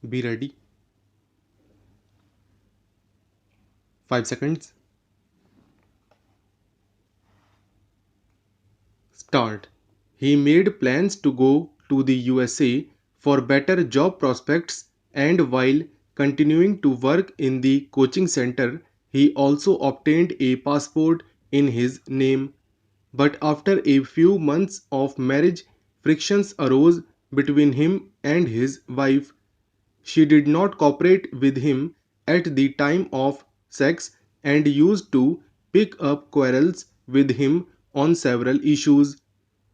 Be ready. 5 seconds. Start. He made plans to go to the USA for better job prospects, and while continuing to work in the coaching center, he also obtained a passport in his name. But after a few months of marriage, frictions arose between him and his wife. She did not cooperate with him at the time of sex and used to pick up quarrels with him on several issues.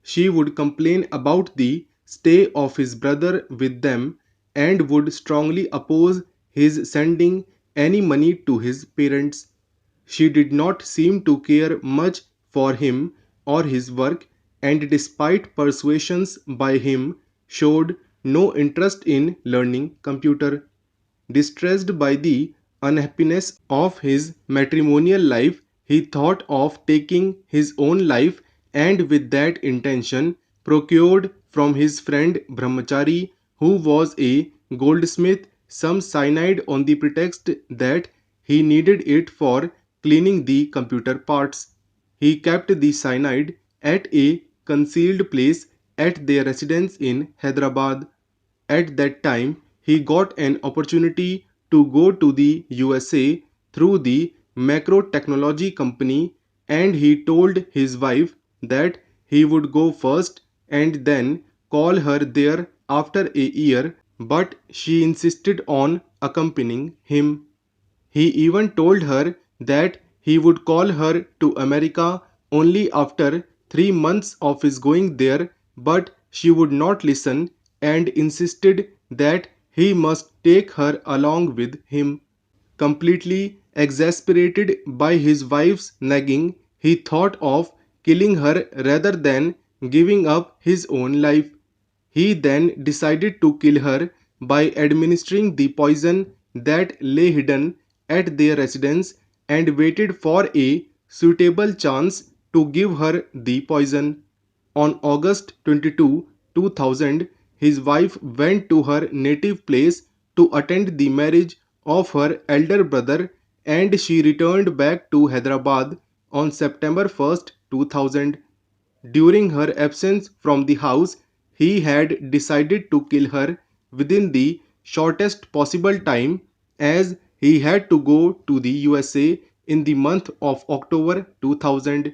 She would complain about the stay of his brother with them and would strongly oppose his sending any money to his parents. She did not seem to care much for him or his work, and despite persuasions by him, showed no interest in learning computer. Distressed by the unhappiness of his matrimonial life, he thought of taking his own life, and with that intention procured from his friend Brahmachari, who was a goldsmith, some cyanide on the pretext that he needed it for cleaning the computer parts. He kept the cyanide at a concealed place at their residence in Hyderabad. At that time, he got an opportunity to go to the USA through the macro technology company, and he told his wife that he would go first and then call her there after a year, but she insisted on accompanying him. He even told her that he would call her to America only after 3 months of his going there, but she would not listen and insisted that he must take her along with him. Completely exasperated by his wife's nagging, he thought of killing her rather than giving up his own life. He then decided to kill her by administering the poison that lay hidden at their residence and waited for a suitable chance to give her the poison. On August 22, 2000, his wife went to her native place to attend the marriage of her elder brother, and she returned back to Hyderabad on September 1st, 2000. During her absence from the house, he had decided to kill her within the shortest possible time, as he had to go to the USA in the month of October 2000.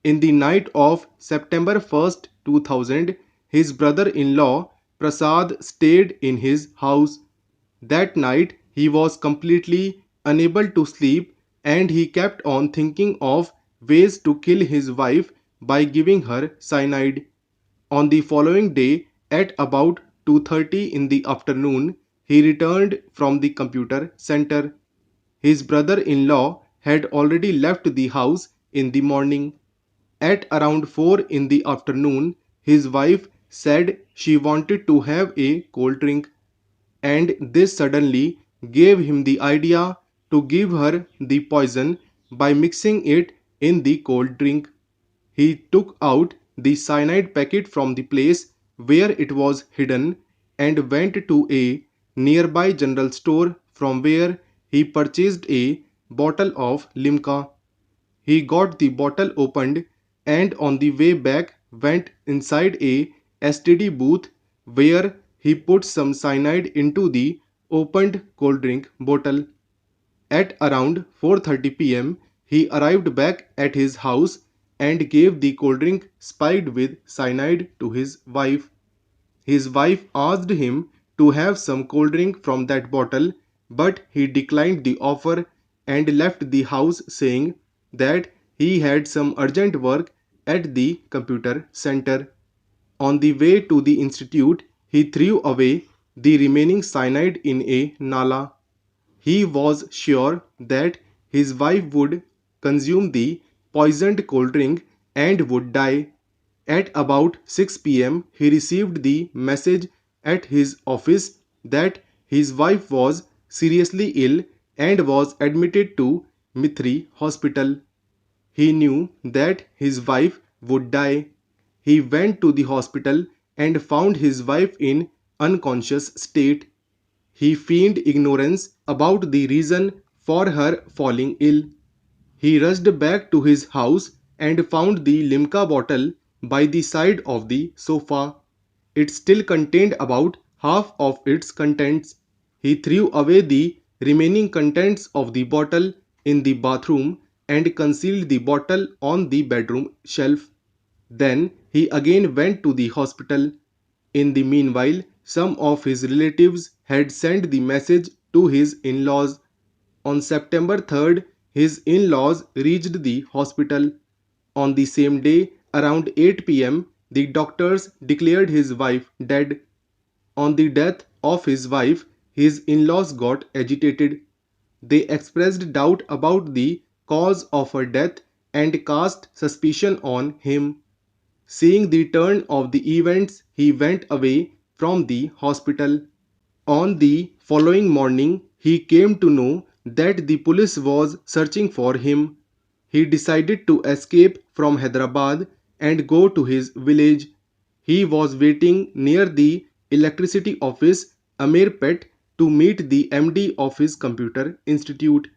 In the night of September 1st, 2000, his brother-in-law Prasad stayed in his house. That night he was completely unable to sleep, and he kept on thinking of ways to kill his wife by giving her cyanide. On the following day at about 2:30 in the afternoon, he returned from the computer center. His brother-in-law had already left the house in the morning. At around 4 in the afternoon, his wife said she wanted to have a cold drink, and this suddenly gave him the idea to give her the poison by mixing it in the cold drink. He took out the cyanide packet from the place where it was hidden and went to a nearby general store, from where he purchased a bottle of limca. He got the bottle opened, and on the way back went inside a STD booth, where he put some cyanide into the opened cold drink bottle. At around 4:30 p.m., he arrived back at his house and gave the cold drink spiked with cyanide to his wife. His wife asked him to have some cold drink from that bottle, but he declined the offer and left the house, saying that he had some urgent work at the computer center. On the way to the institute, he threw away the remaining cyanide in a nala. He was sure that his wife would consume the poisoned cold drink and would die. At about 6 p.m., he received the message at his office that his wife was seriously ill and was admitted to Mithri Hospital. He knew that his wife would die. He went to the hospital and found his wife in unconscious state. He feigned ignorance about the reason for her falling ill. He rushed back to his house and found the limca bottle by the side of the sofa. It still contained about half of its contents. He threw away the remaining contents of the bottle in the bathroom and concealed the bottle on the bedroom shelf. Then he again went to the hospital. In the meanwhile, some of his relatives had sent the message to his in-laws. On September 3rd, his in-laws reached the hospital. On the same day, around 8 p.m., the doctors declared his wife dead. On the death of his wife, his in-laws got agitated. They expressed doubt about the cause of her death and cast suspicion on him. Seeing the turn of the events, he went away from the hospital. On the following morning, he came to know that the police was searching for him. He decided to escape from Hyderabad and go to his village. He was waiting near the electricity office, Amirpet, to meet the MD of his computer institute.